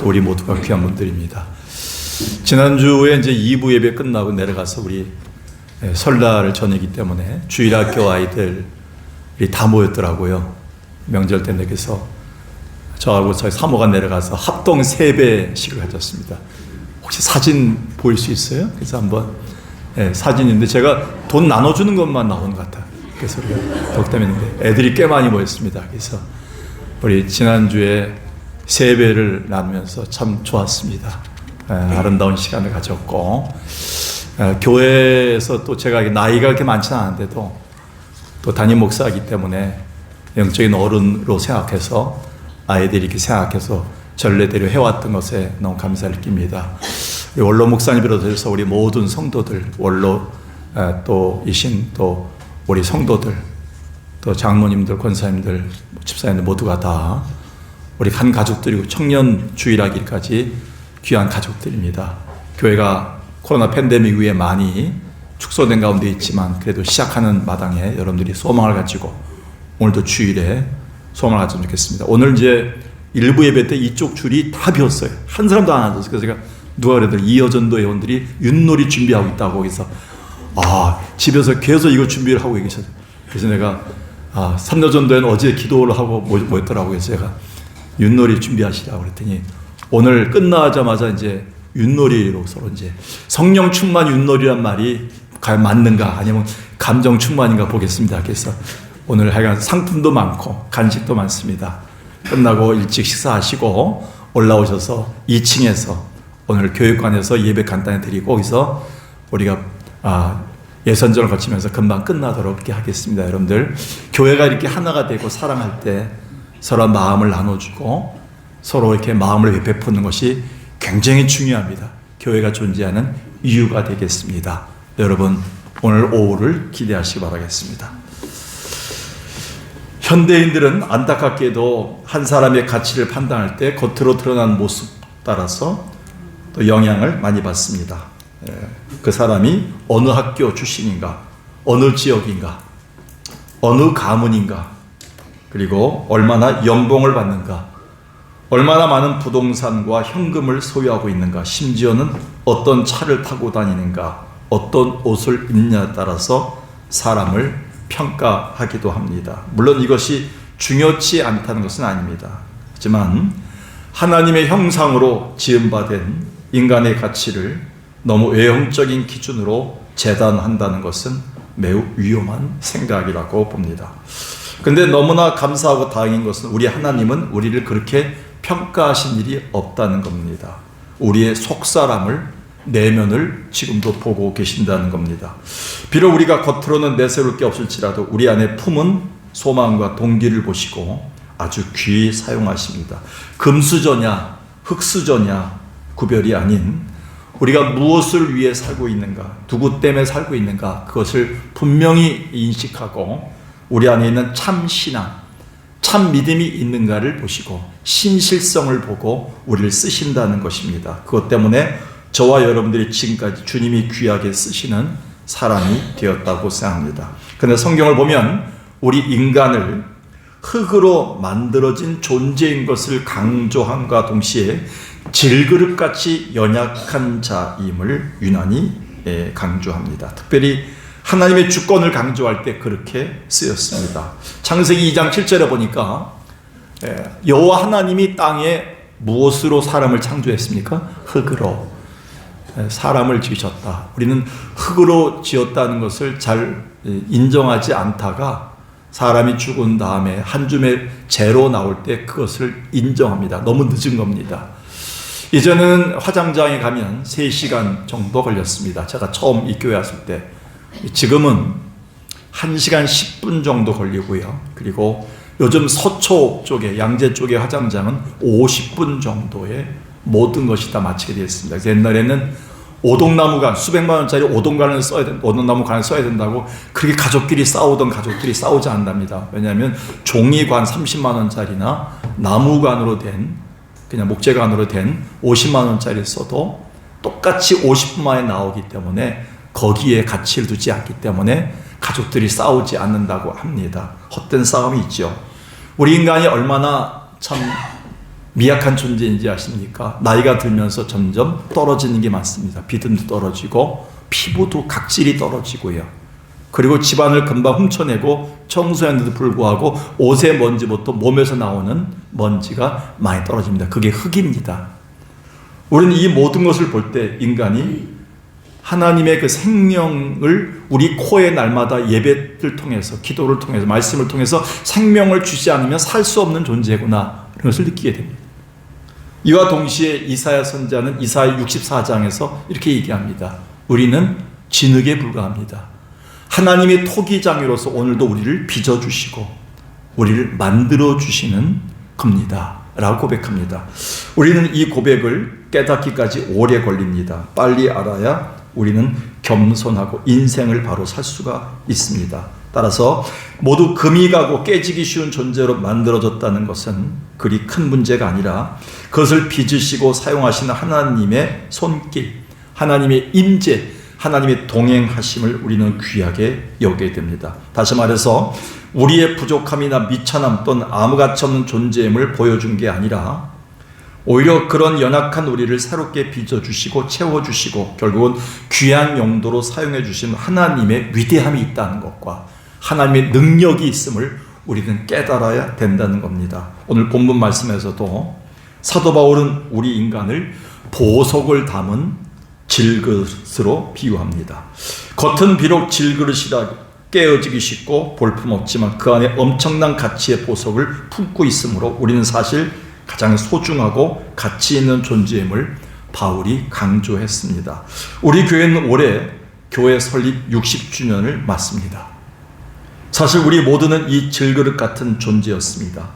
또 우리 모두가 귀한 분들입니다. 지난주에 이제 2부 예배 끝나고 내려가서 우리 설날 전이기 때문에 주일학교 아이들이 다 모였더라고요. 명절 때 내게서 저하고 저희 사모가 내려가서 합동 세배식을 가졌습니다. 혹시 사진 보일 수 있어요? 그래서 한번 사진인데 제가 돈 나눠주는 것만 나오는 것 같아요. 그래서 우리가 덕담했는데 애들이 꽤 많이 모였습니다. 그래서 우리 지난주에 세배를 나누면서 참 좋았습니다. 아름다운 시간을 가졌고 교회에서 또 제가 나이가 그렇게 많지는 않은데도 또 담임 목사이기 때문에 영적인 어른으로 생각해서 아이들이 이렇게 생각해서 전례대로 해왔던 것에 너무 감사를 느낍니다. 우리 원로 목사님 비롯해서 우리 모든 성도들, 원로 또이신 또 우리 성도들, 또 장로님들, 권사님들, 집사님들 모두가 다 우리 한 가족들이고 청년 주일하기까지 귀한 가족들입니다. 교회가 코로나 팬데믹 이후에 많이 축소된 가운데 있지만 그래도 시작하는 마당에 여러분들이 소망을 가지고 오늘도 주일에 소망을 가지면 좋겠습니다. 오늘 이제 일부 예배 때 이쪽 줄이 다 비었어요. 한 사람도 안 앉았어요. 그래서 제가 누가 그러더니 이여전도 회원들이 윷놀이 준비하고 있다고 거기서 집에서 계속 이거 준비를 하고 계셨어요. 그래서 내가 삼여전도회는 어제 기도를 하고 모였더라고요. 그래서 제가 윷놀이 준비하시라고 그랬더니 오늘 끝나자마자 이제 윷놀이로 서로 이제 성령 충만 윷놀이란 말이 과연 맞는가 아니면 감정 충만인가 보겠습니다. 그래서 오늘 하여간 상품도 많고 간식도 많습니다. 끝나고 일찍 식사하시고 올라오셔서 2층에서 오늘 교육관에서 예배 간단히 드리고 거기서 우리가 예선전을 거치면서 금방 끝나도록 이렇게 하겠습니다. 여러분들 교회가 이렇게 하나가 되고 사랑할 때 서로 마음을 나눠주고 서로 이렇게 마음을 베푸는 것이 굉장히 중요합니다. 교회가 존재하는 이유가 되겠습니다. 여러분 오늘 오후를 기대하시기 바라겠습니다. 현대인들은 안타깝게도 한 사람의 가치를 판단할 때 겉으로 드러난 모습 따라서 또 영향을 많이 받습니다. 그 사람이 어느 학교 출신인가, 어느 지역인가, 어느 가문인가, 그리고 얼마나 연봉을 받는가, 얼마나 많은 부동산과 현금을 소유하고 있는가, 심지어는 어떤 차를 타고 다니는가, 어떤 옷을 입느냐에 따라서 사람을 평가하기도 합니다. 물론 이것이 중요치 않다는 것은 아닙니다. 하지만 하나님의 형상으로 지음받은 인간의 가치를 너무 외형적인 기준으로 재단한다는 것은 매우 위험한 생각이라고 봅니다. 근데 너무나 감사하고 다행인 것은 우리 하나님은 우리를 그렇게 평가하신 일이 없다는 겁니다. 우리의 속사람을, 내면을 지금도 보고 계신다는 겁니다. 비록 우리가 겉으로는 내세울 게 없을지라도 우리 안에 품은 소망과 동기를 보시고 아주 귀히 사용하십니다. 금수저냐 흙수저냐 구별이 아닌 우리가 무엇을 위해 살고 있는가, 누구 때문에 살고 있는가, 그것을 분명히 인식하고 우리 안에 있는 참 신앙, 참 믿음이 있는가를 보시고 신실성을 보고 우리를 쓰신다는 것입니다. 그것 때문에 저와 여러분들이 지금까지 주님이 귀하게 쓰시는 사람이 되었다고 생각합니다. 그런데 성경을 보면 우리 인간을 흙으로 만들어진 존재인 것을 강조함과 동시에 질그릇같이 연약한 자임을 유난히 강조합니다. 특별히 하나님의 주권을 강조할 때 그렇게 쓰였습니다. 창세기 2장 7절에 보니까 여호와 하나님이 땅에 무엇으로 사람을 창조했습니까? 흙으로 사람을 지으셨다. 우리는 흙으로 지었다는 것을 잘 인정하지 않다가 사람이 죽은 다음에 한 줌의 재로 나올 때 그것을 인정합니다. 너무 늦은 겁니다. 이전에는 화장장에 가면 3시간 정도 걸렸습니다. 제가 처음 이 교회 왔을 때. 지금은 1시간 10분 정도 걸리고요. 그리고 요즘 서초 쪽에, 양재 쪽의 화장장은 50분 정도에 모든 것이 다 마치게 되어 있습니다. 그래서 옛날에는 오동나무관, 수백만 원짜리 오동나무관을 써야 된다고 그렇게 가족끼리 싸우던 가족들이 싸우지 않답니다. 왜냐하면 종이관 30만 원짜리나 나무관으로 된, 그냥 목재관으로 된 50만 원짜리 써도 똑같이 50분 만에 나오기 때문에 거기에 가치를 두지 않기 때문에 가족들이 싸우지 않는다고 합니다. 헛된 싸움이 있죠. 우리 인간이 얼마나 참 미약한 존재인지 아십니까? 나이가 들면서 점점 떨어지는 게 많습니다. 믿음도 떨어지고 피부도 각질이 떨어지고요. 그리고 집안을 금방 훔쳐내고 청소했는데도 불구하고 옷의 먼지부터 몸에서 나오는 먼지가 많이 떨어집니다. 그게 흙입니다. 우리는 이 모든 것을 볼 때 인간이 하나님의 그 생명을 우리 코에 날마다 예배를 통해서, 기도를 통해서, 말씀을 통해서 생명을 주지 않으면 살 수 없는 존재구나, 그런 것을 느끼게 됩니다. 이와 동시에 이사야 선지자는 이사야 64장에서 이렇게 얘기합니다. 우리는 진흙에 불과합니다. 하나님의 토기장이로서 오늘도 우리를 빚어주시고 우리를 만들어주시는 겁니다 라고 고백합니다. 우리는 이 고백을 깨닫기까지 오래 걸립니다. 빨리 알아야 우리는 겸손하고 인생을 바로 살 수가 있습니다. 따라서 모두 금이 가고 깨지기 쉬운 존재로 만들어졌다는 것은 그리 큰 문제가 아니라 그것을 빚으시고 사용하시는 하나님의 손길, 하나님의 임재, 하나님의 동행하심을 우리는 귀하게 여기게 됩니다. 다시 말해서 우리의 부족함이나 미천함 또는 아무가치 없는 존재임을 보여준 게 아니라 오히려 그런 연약한 우리를 새롭게 빚어주시고 채워주시고 결국은 귀한 용도로 사용해 주신 하나님의 위대함이 있다는 것과 하나님의 능력이 있음을 우리는 깨달아야 된다는 겁니다. 오늘 본문 말씀에서도 사도 바울은 우리 인간을 보석을 담은 질그릇으로 비유합니다. 겉은 비록 질그릇이라 깨어지기 쉽고 볼품없지만 그 안에 엄청난 가치의 보석을 품고 있으므로 우리는 사실 가장 소중하고 가치 있는 존재임을 바울이 강조했습니다. 우리 교회는 올해 교회 설립 60주년을 맞습니다. 사실 우리 모두는 이 질그릇 같은 존재였습니다.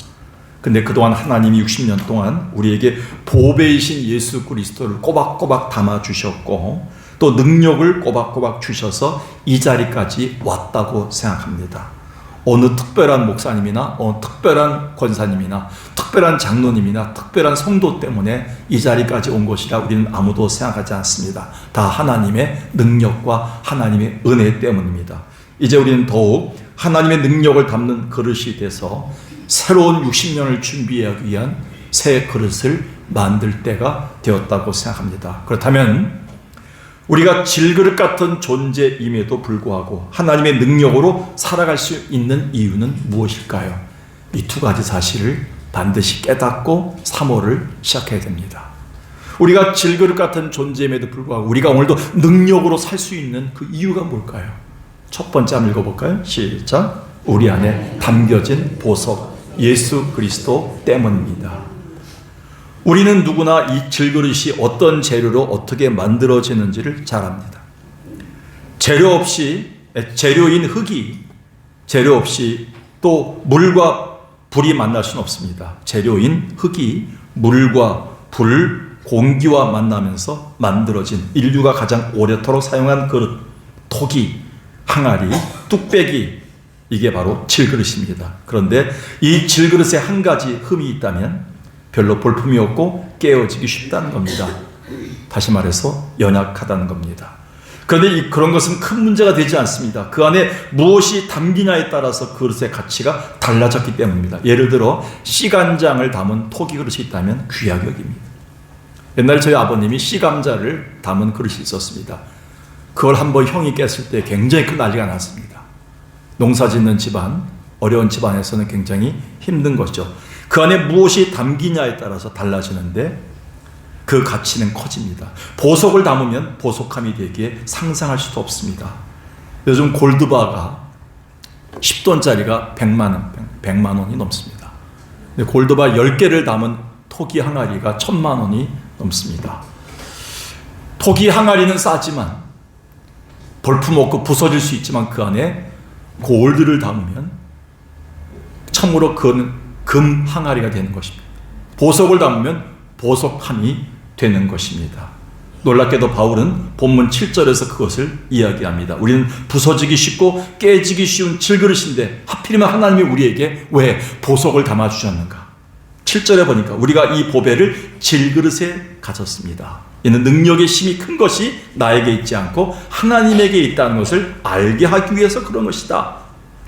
근데 그동안 하나님이 60년 동안 우리에게 보배이신 예수 그리스도를 꼬박꼬박 담아주셨고 또 능력을 꼬박꼬박 주셔서 이 자리까지 왔다고 생각합니다. 어느 특별한 목사님이나 어느 특별한 권사님이나 특별한 장로님이나 특별한 성도 때문에 이 자리까지 온 것이라 우리는 아무도 생각하지 않습니다. 다 하나님의 능력과 하나님의 은혜 때문입니다. 이제 우리는 더욱 하나님의 능력을 담는 그릇이 돼서 새로운 60년을 준비하기 위한 새 그릇을 만들 때가 되었다고 생각합니다. 그렇다면 우리가 질그릇 같은 존재임에도 불구하고 하나님의 능력으로 살아갈 수 있는 이유는 무엇일까요? 이 두 가지 사실을 반드시 깨닫고 사모를 시작해야 됩니다. 우리가 질그릇 같은 존재임에도 불구하고 우리가 오늘도 능력으로 살 수 있는 그 이유가 뭘까요? 첫 번째 한번 읽어볼까요? 시작. 우리 안에 담겨진 보석 예수 그리스도 때문입니다. 우리는 누구나 이 질그릇이 어떤 재료로 어떻게 만들어지는지를 잘 압니다. 재료인 흙이 재료 없이 또 물과 불이 만날 수는 없습니다. 재료인 흙이 물과 불, 공기와 만나면서 만들어진 인류가 가장 오래도록 사용한 그릇, 토기, 항아리, 뚝배기, 이게 바로 질그릇입니다. 그런데 이 질그릇에 한 가지 흠이 있다면 별로 볼품이 없고 깨어지기 쉽다는 겁니다. 다시 말해서 연약하다는 겁니다. 그런데 그런 것은 큰 문제가 되지 않습니다. 그 안에 무엇이 담기냐에 따라서 그릇의 가치가 달라졌기 때문입니다. 예를 들어 씨간장을 담은 토기 그릇이 있다면 귀하게 여깁니다. 옛날에 저희 아버님이 씨감자를 담은 그릇이 있었습니다. 그걸 한번 형이 깼을 때 굉장히 큰 난리가 났습니다. 농사 짓는 집안, 어려운 집안에서는 굉장히 힘든 것이죠. 그 안에 무엇이 담기냐에 따라서 달라지는데 그 가치는 커집니다. 보석을 담으면 보석함이 되기에 상상할 수도 없습니다. 요즘 골드바가 10돈짜리가 100만 원이 넘습니다. 골드바 10개를 담은 토기 항아리가 1000만 원이 넘습니다. 토기 항아리는 싸지만 볼품없고 부서질 수 있지만 그 안에 골드를 담으면 참으로 그건 금 항아리가 되는 것입니다. 보석을 담으면 보석함이 되는 것입니다. 놀랍게도 바울은 본문 7절에서 그것을 이야기합니다. 우리는 부서지기 쉽고 깨지기 쉬운 질그릇인데 하필이면 하나님이 우리에게 왜 보석을 담아주셨는가? 7절에 보니까 우리가 이 보배를 질그릇에 가졌습니다. 이는 능력의 힘이 큰 것이 나에게 있지 않고 하나님에게 있다는 것을 알게 하기 위해서 그런 것이다.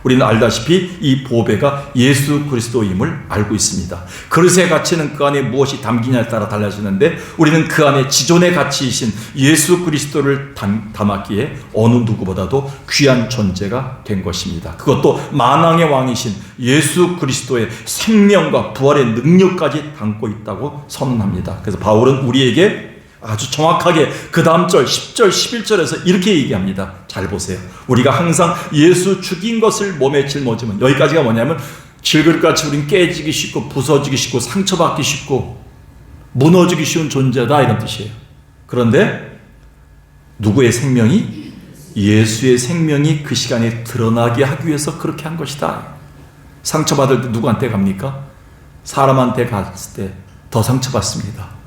우리는 알다시피 이 보배가 예수 그리스도임을 알고 있습니다. 그릇의 가치는 그 안에 무엇이 담기냐에 따라 달라지는데 우리는 그 안에 지존의 가치이신 예수 그리스도를 담았기에 어느 누구보다도 귀한 존재가 된 것입니다. 그것도 만왕의 왕이신 예수 그리스도의 생명과 부활의 능력까지 담고 있다고 선언합니다. 그래서 바울은 우리에게 아주 정확하게 그 다음 절 10절 11절에서 이렇게 얘기합니다. 잘 보세요. 우리가 항상 예수 죽인 것을 몸에 짊어지면, 여기까지가 뭐냐면 질그릇같이 우린 깨지기 쉽고 부서지기 쉽고 상처받기 쉽고 무너지기 쉬운 존재다, 이런 뜻이에요. 그런데 누구의 생명이? 예수의 생명이 그 시간에 드러나게 하기 위해서 그렇게 한 것이다. 상처받을 때 누구한테 갑니까? 사람한테 갔을 때 더 상처받습니다.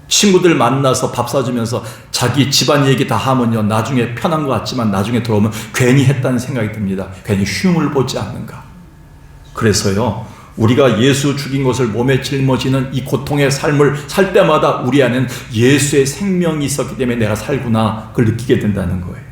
친구들 만나서 밥 사주면서 자기 집안 얘기 다 하면요, 나중에 편한 것 같지만 나중에 들어오면 괜히 했다는 생각이 듭니다. 괜히 흉을 보지 않는가. 그래서요, 우리가 예수 죽인 것을 몸에 짊어지는 이 고통의 삶을 살 때마다 우리 안에는 예수의 생명이 있었기 때문에 내가 살구나, 그걸 느끼게 된다는 거예요.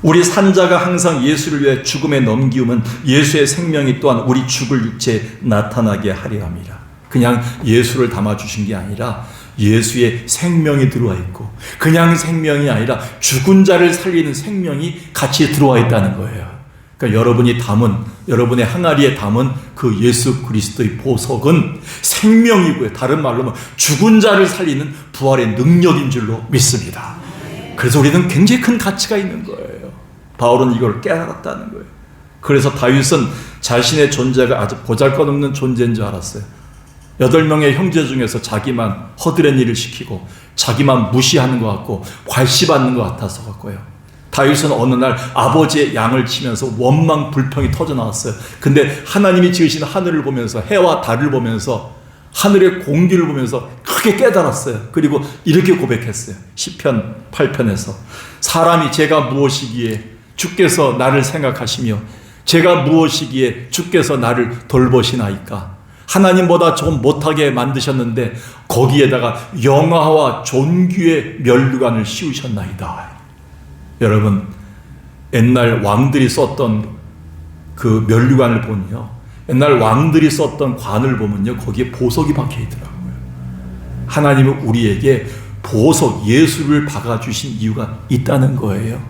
우리 산자가 항상 예수를 위해 죽음에 넘기우면 예수의 생명이 또한 우리 죽을 육체에 나타나게 하려 함이라. 그냥 예수를 담아주신 게 아니라 예수의 생명이 들어와 있고, 그냥 생명이 아니라 죽은 자를 살리는 생명이 같이 들어와 있다는 거예요. 그러니까 여러분이 담은, 여러분의 항아리에 담은 그 예수 그리스도의 보석은 생명이고요, 다른 말로 죽은 자를 살리는 부활의 능력인 줄로 믿습니다. 그래서 우리는 굉장히 큰 가치가 있는 거예요. 바울은 이걸 깨달았다는 거예요. 그래서 다윗은 자신의 존재가 아주 보잘것없는 존재인 줄 알았어요. 8명의 형제 중에서 자기만 허드렛 일을 시키고 자기만 무시하는 것 같고 괄시받는 것 같아서 갖고요. 다윗은 어느 날 아버지의 양을 치면서 원망 불평이 터져 나왔어요. 근데 하나님이 지으신 하늘을 보면서, 해와 달을 보면서, 하늘의 공기를 보면서 크게 깨달았어요. 그리고 이렇게 고백했어요. 시편 8편에서 사람이 제가 무엇이기에 주께서 나를 생각하시며 제가 무엇이기에 주께서 나를 돌보시나이까. 하나님보다 조금 못하게 만드셨는데 거기에다가 영화와 존귀의 면류관을 씌우셨나이다. 여러분, 옛날 왕들이 썼던 그 면류관을 보면요, 옛날 왕들이 썼던 관을 보면요, 거기에 보석이 박혀 있더라고요. 하나님은 우리에게 보석, 예수를 박아주신 이유가 있다는 거예요.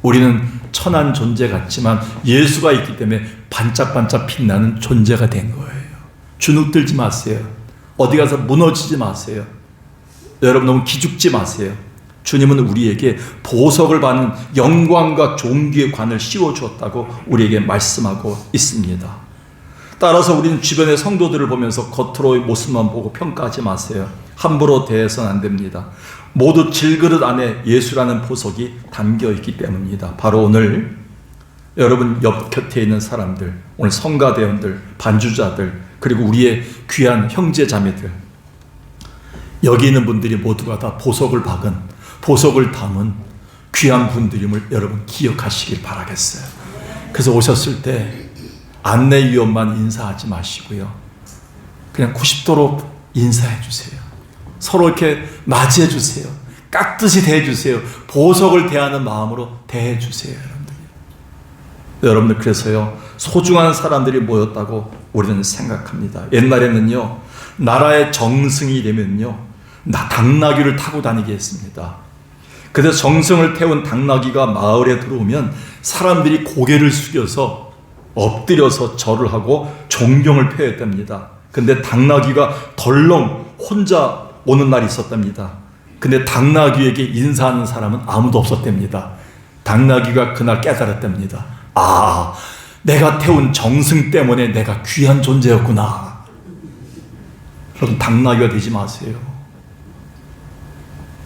우리는 천한 존재 같지만 예수가 있기 때문에 반짝반짝 빛나는 존재가 된 거예요. 주눅들지 마세요. 어디 가서 무너지지 마세요. 여러분, 너무 기죽지 마세요. 주님은 우리에게 보석을 받는 영광과 존귀의 관을 씌워주었다고 우리에게 말씀하고 있습니다. 따라서 우리는 주변의 성도들을 보면서 겉으로의 모습만 보고 평가하지 마세요. 함부로 대해서는 안 됩니다. 모두 질그릇 안에 예수라는 보석이 담겨있기 때문입니다. 바로 오늘 여러분 옆 곁에 있는 사람들, 오늘 성가대원들, 반주자들, 그리고 우리의 귀한 형제 자매들, 여기 있는 분들이 모두가 다 보석을 박은, 보석을 담은 귀한 분들임을 여러분 기억하시길 바라겠어요. 그래서 오셨을 때 안내위원만 인사하지 마시고요, 그냥 90도로 인사해 주세요. 서로 이렇게 맞이해 주세요. 깍듯이 대해 주세요. 보석을 대하는 마음으로 대해 주세요. 여러분들, 그래서요, 소중한 사람들이 모였다고 우리는 생각합니다. 옛날에는요, 나라의 정승이 되면요, 당나귀를 타고 다니게 했습니다. 그래서 정승을 태운 당나귀가 마을에 들어오면 사람들이 고개를 숙여서 엎드려서 절을 하고 존경을 표했답니다. 근데 당나귀가 덜렁 혼자 오는 날이 있었답니다. 근데 당나귀에게 인사하는 사람은 아무도 없었답니다. 당나귀가 그날 깨달았답니다. 아, 내가 태운 정승 때문에 내가 귀한 존재였구나. 여러분, 당나귀가 되지 마세요.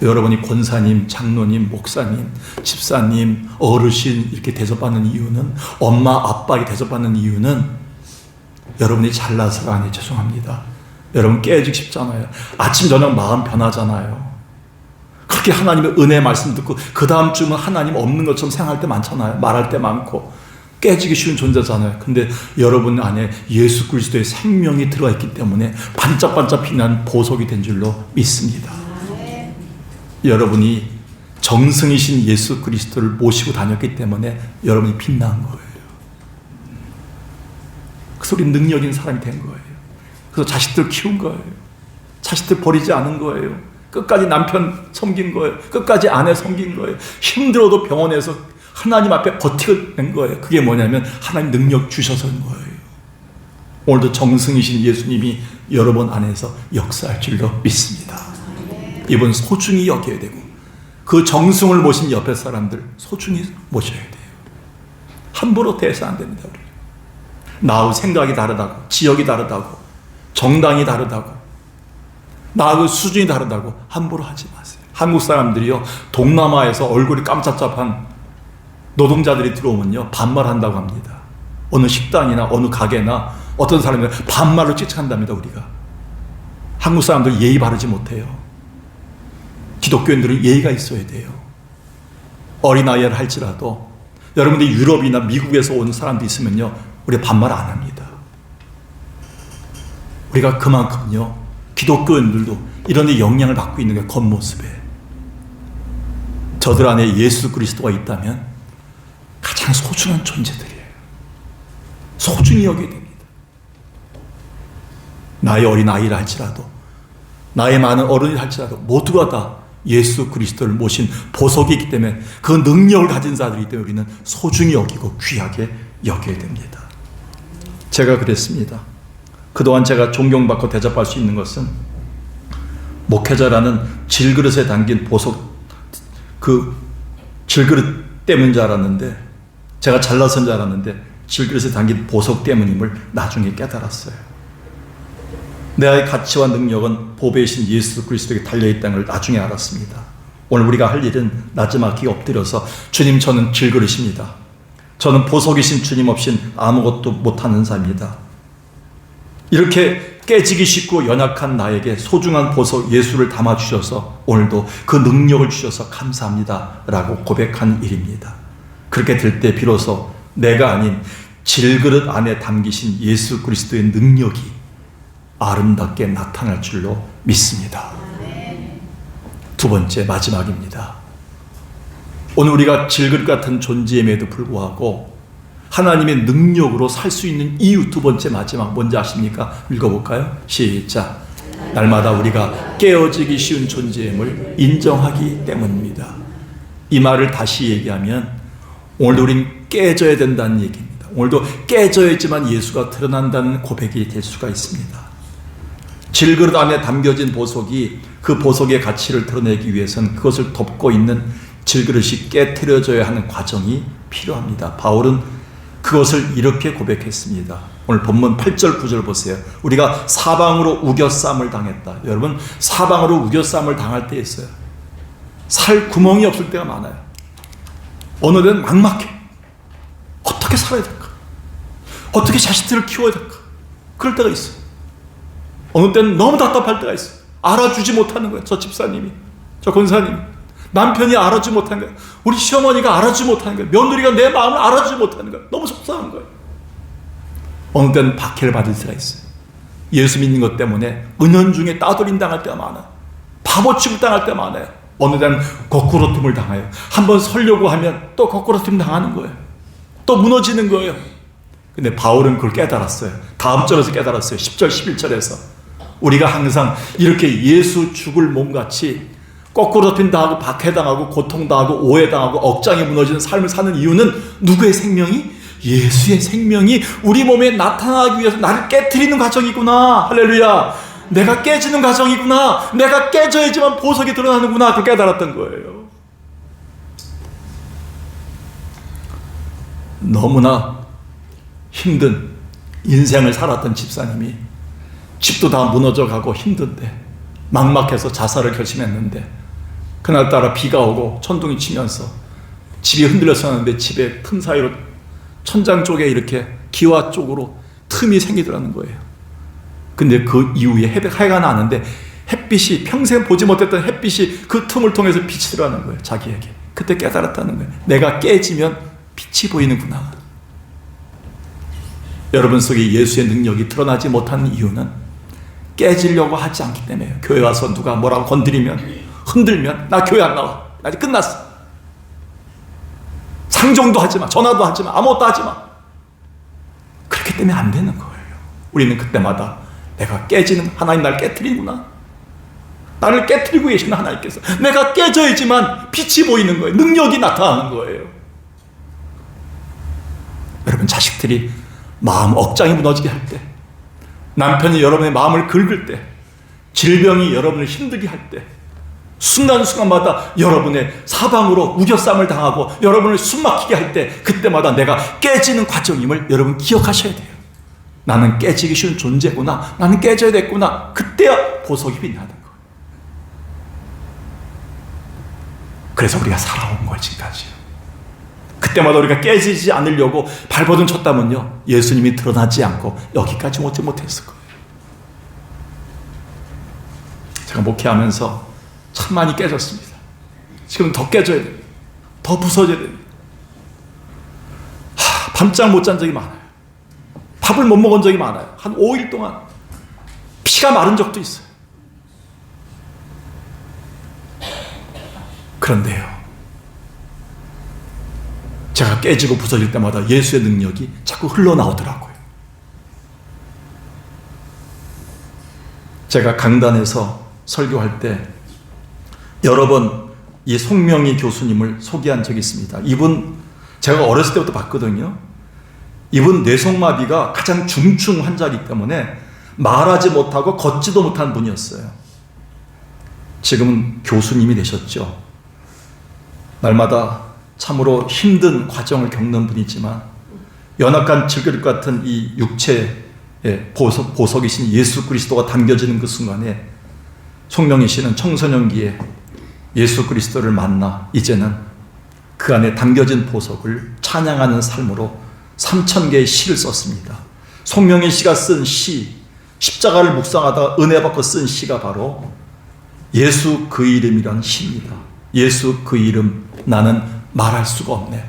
여러분이 권사님, 장로님, 목사님, 집사님, 어르신 이렇게 대접받는 이유는, 엄마, 아빠에게 대접받는 이유는 여러분이 잘나서가 아니에요. 죄송합니다. 여러분 깨지기 쉽잖아요. 아침 저녁 마음 변하잖아요. 그렇게 하나님의 은혜 말씀 듣고 그 다음 주면 하나님 없는 것처럼 생각할 때 많잖아요. 말할 때 많고 깨지기 쉬운 존재잖아요. 근데 여러분 안에 예수 그리스도의 생명이 들어있기 때문에 반짝반짝 빛나는 보석이 된 줄로 믿습니다. 여러분이 정승이신 예수 그리스도를 모시고 다녔기 때문에 여러분이 빛난 거예요. 그래서 우리 능력인 사람이 된 거예요. 그래서 자식들 키운 거예요. 자식들 버리지 않은 거예요. 끝까지 남편 섬긴 거예요. 끝까지 아내 섬긴 거예요. 힘들어도 병원에서 하나님 앞에 버티는 거예요. 그게 뭐냐면 하나님 능력 주셔서인 거예요. 오늘도 정승이신 예수님이 여러분 안에서 역사할 줄로 믿습니다. 이분 소중히 여겨야 되고, 그 정승을 모신 옆에 사람들 소중히 모셔야 돼요. 함부로 대해서 안 됩니다. 우리. 나하고 생각이 다르다고, 지역이 다르다고, 정당이 다르다고, 나하고 수준이 다르다고 함부로 하지 마세요. 한국 사람들이요, 동남아에서 얼굴이 깜짝잡한 노동자들이 들어오면요 반말한다고 합니다. 어느 식당이나 어느 가게나 어떤 사람이 반말로 찌쳐한답니다. 우리가 한국 사람들 예의 바르지 못해요. 기독교인들은 예의가 있어야 돼요. 어린아이를 할지라도 여러분들이 유럽이나 미국에서 온 사람도 있으면요 우리 반말 안 합니다. 우리가 그만큼요 기독교인들도 이런 데 영향을 받고 있는 게 겉모습에, 저들 안에 예수 그리스도가 있다면 가장 소중한 존재들이에요. 소중히 여겨야 됩니다. 나의 어린 아이를 할지라도, 나의 많은 어른을 할지라도 모두가 다 예수 그리스도를 모신 보석이기 때문에 그 능력을 가진 자들이기 때문에 우리는 소중히 여기고 귀하게 여겨야 됩니다. 제가 그랬습니다. 그동안 제가 존경받고 대접할 수 있는 것은 목회자라는 질그릇에 담긴 보석, 그 질그릇 때문인 줄 알았는데, 제가 잘나선 줄 알았는데 질그릇에 담긴 보석 때문임을 나중에 깨달았어요. 내 가치와 능력은 보배이신 예수 그리스도에게 달려있다는 걸 나중에 알았습니다. 오늘 우리가 할 일은 나지막히 엎드려서 주님, 저는 질그릇입니다. 저는 보석이신 주님 없인 아무것도 못하는 자입니다. 이렇게 깨지기 쉽고 연약한 나에게 소중한 보석 예수를 담아주셔서 오늘도 그 능력을 주셔서 감사합니다 라고 고백한 일입니다. 그렇게 될 때 비로소 내가 아닌 질그릇 안에 담기신 예수 그리스도의 능력이 아름답게 나타날 줄로 믿습니다. 두 번째, 마지막입니다. 오늘 우리가 질그릇 같은 존재임에도 불구하고 하나님의 능력으로 살 수 있는 이유, 두 번째 마지막 뭔지 아십니까? 읽어볼까요? 시작. 날마다 우리가 깨어지기 쉬운 존재임을 인정하기 때문입니다. 이 말을 다시 얘기하면 오늘도 우린 깨져야 된다는 얘기입니다. 오늘도 깨져야지만 예수가 드러난다는 고백이 될 수가 있습니다. 질그릇 안에 담겨진 보석이 그 보석의 가치를 드러내기 위해서는 그것을 덮고 있는 질그릇이 깨트려져야 하는 과정이 필요합니다. 바울은 그것을 이렇게 고백했습니다. 오늘 본문 8절 9절 보세요. 우리가 사방으로 우겨쌈을 당했다. 여러분, 사방으로 우겨쌈을 당할 때 있어요. 살 구멍이 없을 때가 많아요. 어느 데는 막막해. 어떻게 살아야 될까? 어떻게 자식들을 키워야 될까? 그럴 때가 있어요. 어느 때는 너무 답답할 때가 있어요. 알아주지 못하는 거예요. 저 집사님이, 저 권사님이, 남편이 알아주지 못하는 거예요. 우리 시어머니가 알아주지 못하는 거예요. 며느리가 내 마음을 알아주지 못하는 거예요. 너무 속상한 거예요. 어느 때는 박해를 받을 때가 있어요. 예수 믿는 것 때문에 은연중에 따돌림 당할 때가 많아요. 바보 취급 당할 때가 많아요. 어느 때는 거꾸로 틈을 당해요. 한번 설려고 하면 또 거꾸로 틈 당하는 거예요. 또 무너지는 거예요. 근데 바울은 그걸 깨달았어요. 다음 절에서 깨달았어요. 10절 11절에서 우리가 항상 이렇게 예수 죽을 몸같이 거꾸로 덮인당하고 박해당하고 고통당하고 오해당하고 억장이 무너지는 삶을 사는 이유는 누구의 생명이? 예수의 생명이 우리 몸에 나타나기 위해서 나를 깨트리는 과정이구나. 할렐루야. 내가 깨지는 과정이구나. 내가 깨져야지만 보석이 드러나는구나. 그걸 깨달았던 거예요. 너무나 힘든 인생을 살았던 집사님이 집도 다 무너져가고 힘든데 막막해서 자살을 결심했는데, 그날따라 비가 오고 천둥이 치면서 집이 흔들렸었는데 집의 틈 사이로 천장 쪽에 이렇게 기와 쪽으로 틈이 생기더라는 거예요. 근데 그 이후에 해가 나는데 햇빛이, 평생 보지 못했던 햇빛이 그 틈을 통해서 빛이 들어가는 거예요. 자기에게. 그때 깨달았다는 거예요. 내가 깨지면 빛이 보이는구나. 여러분 속에 예수의 능력이 드러나지 못하는 이유는 깨지려고 하지 않기 때문에요. 교회 와서 누가 뭐라고 건드리면, 흔들면 나 교회 안 나와. 나 이제 끝났어. 상종도 하지 마. 전화도 하지 마. 아무것도 하지 마. 그렇기 때문에 안 되는 거예요. 우리는 그때마다 내가 깨지는, 하나님 날 깨트리구나, 나를 깨트리고 계시는 하나님께서, 내가 깨져야지만 빛이 보이는 거예요. 능력이 나타나는 거예요. 여러분, 자식들이 마음 억장이 무너지게 할 때, 남편이 여러분의 마음을 긁을 때, 질병이 여러분을 힘들게 할 때, 순간순간마다 여러분의 사방으로 우겨쌈을 당하고 여러분을 숨막히게 할 때, 그때마다 내가 깨지는 과정임을 여러분 기억하셔야 돼요. 나는 깨지기 쉬운 존재구나, 나는 깨져야 됐구나. 그때야 보석이 빛나는 거예요. 그래서 우리가 살아온 거예요, 지금까지. 그때마다 우리가 깨지지 않으려고 발버둥 쳤다면요, 예수님이 드러나지 않고 여기까지 오지 못했을 거예요. 제가 목회하면서 참 많이 깨졌습니다. 지금 더 깨져야 됩니다. 더 부서져야 됩니다. 밤잠 못 잔 적이 많아요. 밥을 못 먹은 적이 많아요. 한 5일 동안 피가 마른 적도 있어요. 그런데요, 제가 깨지고 부서질 때마다 예수의 능력이 자꾸 흘러나오더라고요. 제가 강단에서 설교할 때 여러 번 이 송명희 교수님을 소개한 적이 있습니다. 이분 제가 어렸을 때부터 봤거든요. 이분 뇌성마비가 가장 중증 환자이기 때문에 말하지 못하고 걷지도 못한 분이었어요. 지금은 교수님이 되셨죠. 날마다 참으로 힘든 과정을 겪는 분이지만 연약한 질그릇 같은 이 육체의 보석이신 예수 그리스도가 담겨지는 그 순간에 송명희 씨는 청소년기에 예수 그리스도를 만나 이제는 그 안에 담겨진 보석을 찬양하는 삶으로 3,000개의 시를 썼습니다. 송명희 씨가 쓴 시, 십자가를 묵상하다가 은혜 받고 쓴 시가 바로 예수 그 이름이란 시입니다. 예수 그 이름, 나는 말할 수가 없네.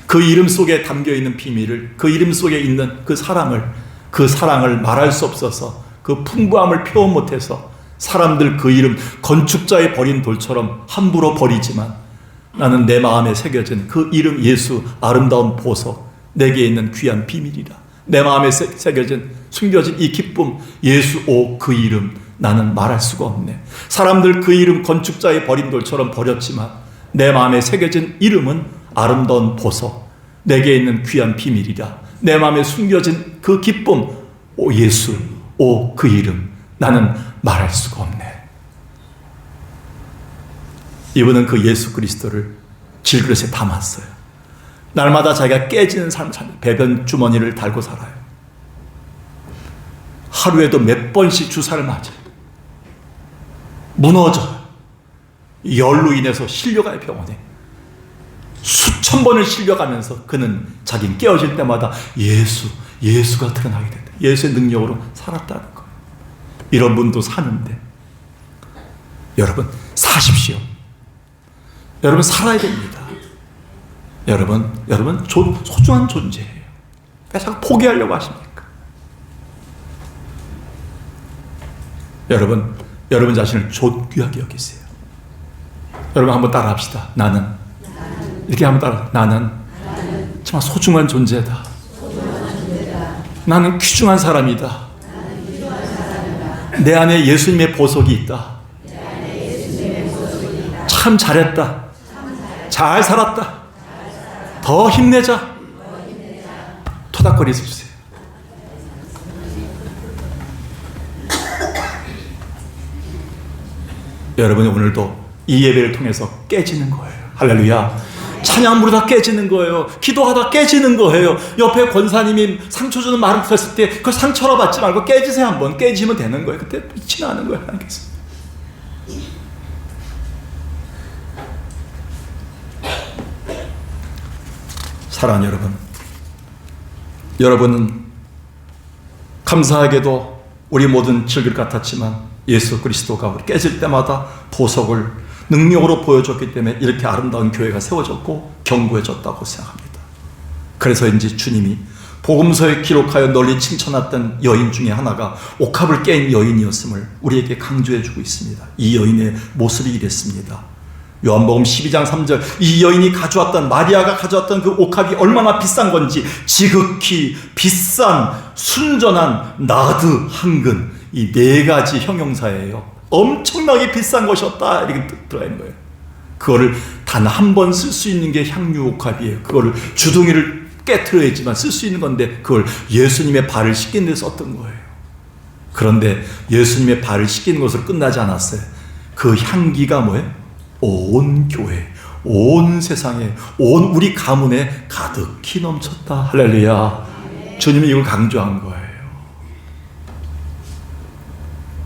그 이름 속에 담겨있는 비밀을, 그 이름 속에 있는 그 사랑을 말할 수 없어서 그 풍부함을 표현 못해서 사람들 그 이름 건축자의 버린 돌처럼 함부로 버리지만 나는 내 마음에 새겨진 그 이름 예수, 아름다운 보석, 내게 있는 귀한 비밀이라. 내 마음에 새겨진, 숨겨진 이 기쁨, 예수 오 그 이름, 나는 말할 수가 없네. 사람들 그 이름 건축자의 버린 돌처럼 버렸지만 내 마음에 새겨진 이름은 아름다운 보석, 내게 있는 귀한 비밀이라. 내 마음에 숨겨진 그 기쁨, 오 예수, 오 그 이름, 나는 말할 수가 없네. 이분은 그 예수 그리스도를 질그릇에 담았어요. 날마다 자기가 깨지는 삶을 삽니다. 배변 주머니를 달고 살아요. 하루에도 몇 번씩 주사를 맞아요. 무너져요. 열로 인해서 실려가요, 병원에. 수천 번을 실려가면서 그는 자기는 깨어질 때마다 예수가 드러나게 된다. 예수의 능력으로 살았다는 거예요. 이런 분도 사는데 여러분 사십시오. 여러분 살아야 됩니다. 여러분 소중한 존재예요. 왜 자꾸 포기하려고 하십니까? 여러분 자신을 존귀하게 여기세요. 여러분 한번 따라합시다. 나는 이렇게 한번 따라. 나는 정말 소중한 존재다. 나는 귀중한 사람이다. 내 안에 예수님의 보석이 있다. 참 잘했다. 잘 살았다. 더 힘내자. 토닥거리 주세요. 여러분이 오늘도 이 예배를 통해서 깨지는 거예요. 할렐루야. 찬양 부르다 깨지는 거예요. 기도하다 깨지는 거예요. 옆에 권사님이 상처 주는 말을 했을 때 그걸 상처로 받지 말고 깨지세요. 한번 깨지면 되는 거예요. 그때 빛이 나는 거예요. 하나님께서. 사랑하는 여러분은 감사하게도 우리 모든 질그릇 같았지만 예수 그리스도가 우리 깨질 때마다 보석을 능력으로 보여줬기 때문에 이렇게 아름다운 교회가 세워졌고 견고해졌다고 생각합니다. 그래서인지 주님이 복음서에 기록하여 널리 칭찬했던 여인 중에 하나가 옥합을 깬 여인이었음을 우리에게 강조해주고 있습니다. 이 여인의 모습이 이랬습니다. 요한복음 12장 3절, 이 여인이 가져왔던, 마리아가 가져왔던 그 옥합이 얼마나 비싼 건지, 지극히 비싼 순전한 나드 한근, 이 네 가지 형용사예요. 엄청나게 비싼 것이었다 이렇게 들어가 있는 거예요. 그거를 단 한 번 쓸 수 있는 게 향유 옥합이에요. 그거를 주둥이를 깨트려야지만 쓸 수 있는 건데, 그걸 예수님의 발을 씻기는 데 썼던 거예요. 그런데 예수님의 발을 씻기는 것으로 끝나지 않았어요. 그 향기가 뭐예요? 온 교회, 온 세상에, 온 우리 가문에 가득히 넘쳤다. 할렐루야. 주님이 이걸 강조한 거예요.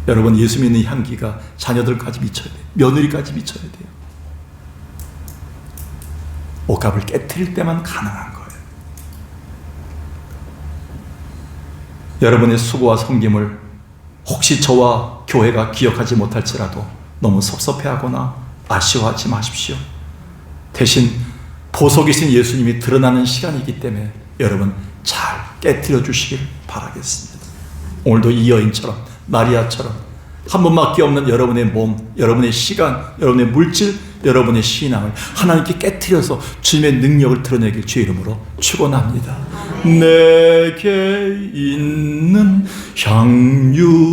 여러분, 예수 믿는 향기가 자녀들까지 미쳐야 돼요. 며느리까지 미쳐야 돼요. 옥합을 깨트릴 때만 가능한 거예요. 여러분의 수고와 섬김을 혹시 저와 교회가 기억하지 못할지라도 너무 섭섭해하거나 아쉬워하지 마십시오. 대신 보석이신 예수님이 드러나는 시간이기 때문에 여러분 잘 깨트려 주시길 바라겠습니다. 오늘도 이 여인처럼, 마리아처럼 한 번밖에 없는 여러분의 몸, 여러분의 시간, 여러분의 물질, 여러분의 신앙을 하나님께 깨트려서 주님의 능력을 드러내길 주의 이름으로 축원합니다. 내게 있는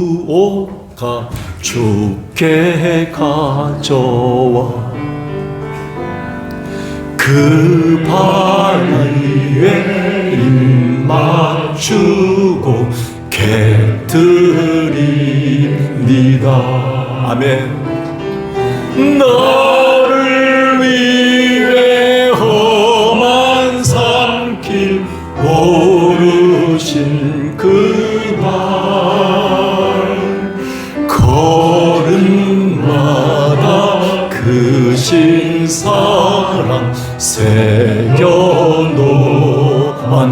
향유옥합 주께 가져와 그 발 위에 입 맞추고 깨트립니다. 아멘. 너를 위해 험한 산길 오르신 그 발, 걸음마다 그 신사랑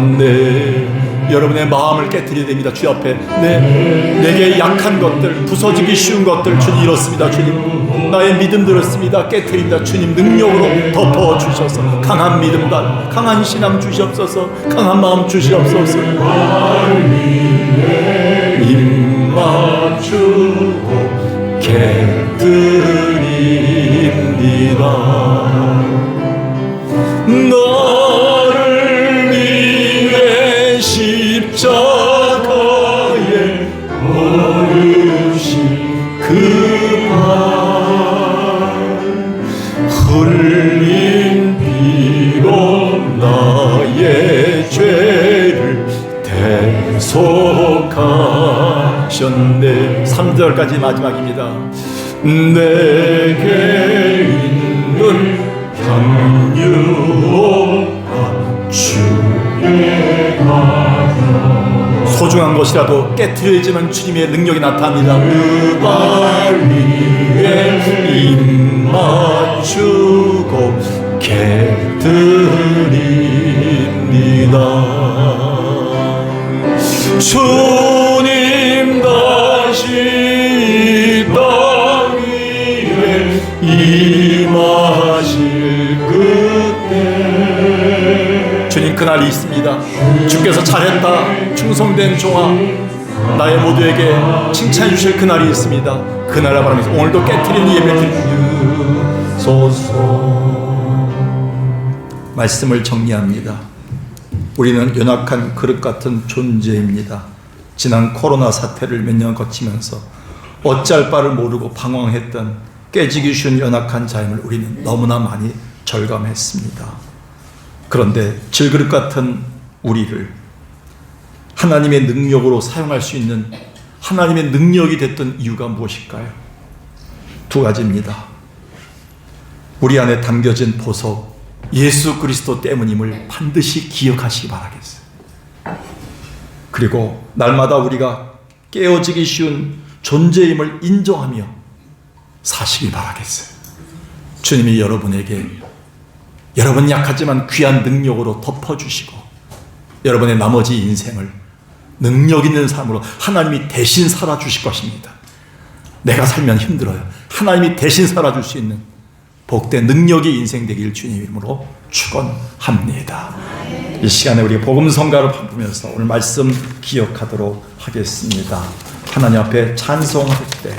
새겨놓았네. 여러분의 마음을 깨트려야 됩니다. 주 앞에 내게 약한 것들, 부서지기 쉬운 것들 주님 이렇습니다. 주님, 나의 믿음 들었습니다. 깨트립니다. 주님 능력으로 덮어주셔서 강한 믿음과 강한 신앙 주시옵소서. 강한 마음 주시옵소서. 입 맞추고 깨트립니다. 너를 위해 십자가에 오르신 그 발, 흘린 피로 나의 죄를 대속하셨네. 3절까지 마지막입니다. 내게 있는 향유옥합 주께 가져와. 소중한 것이라도 깨트려야지만 주님의 능력이 나타납니다. 그 발 위에 입 맞추고 깨트립니다. 주님 다시 이 땅 위에 임하실 그때, 주님 그날이 있습니다. 주께서 잘했다, 충성된 종아, 나의 모두에게 칭찬해 주실 그날이 있습니다. 그날을 바라면서 오늘도 깨트리는 예배 드리소서. 말씀을 정리합니다. 우리는 연약한 그릇 같은 존재입니다. 지난 코로나 사태를 몇 년 거치면서 어찌할 바를 모르고 방황했던 깨지기 쉬운 연약한 자임을 우리는 너무나 많이 절감했습니다. 그런데 질그릇 같은 우리를 하나님의 능력으로 사용할 수 있는 하나님의 능력이 됐던 이유가 무엇일까요? 두 가지입니다. 우리 안에 담겨진 보석 예수 그리스도 때문임을 반드시 기억하시기 바라겠어요. 그리고 날마다 우리가 깨어지기 쉬운 존재임을 인정하며 사시기 바라겠어요. 주님이 여러분에게 여러분 약하지만 귀한 능력으로 덮어주시고 여러분의 나머지 인생을 능력 있는 삶으로 하나님이 대신 살아주실 것입니다. 내가 살면 힘들어요. 하나님이 대신 살아줄 수 있는 복된 능력의 인생 되길 주님 이름으로 축원합니다. 이 시간에 우리 복음 성가를 바꾸면서 오늘 말씀 기억하도록 하겠습니다. 하나님 앞에 찬송할 때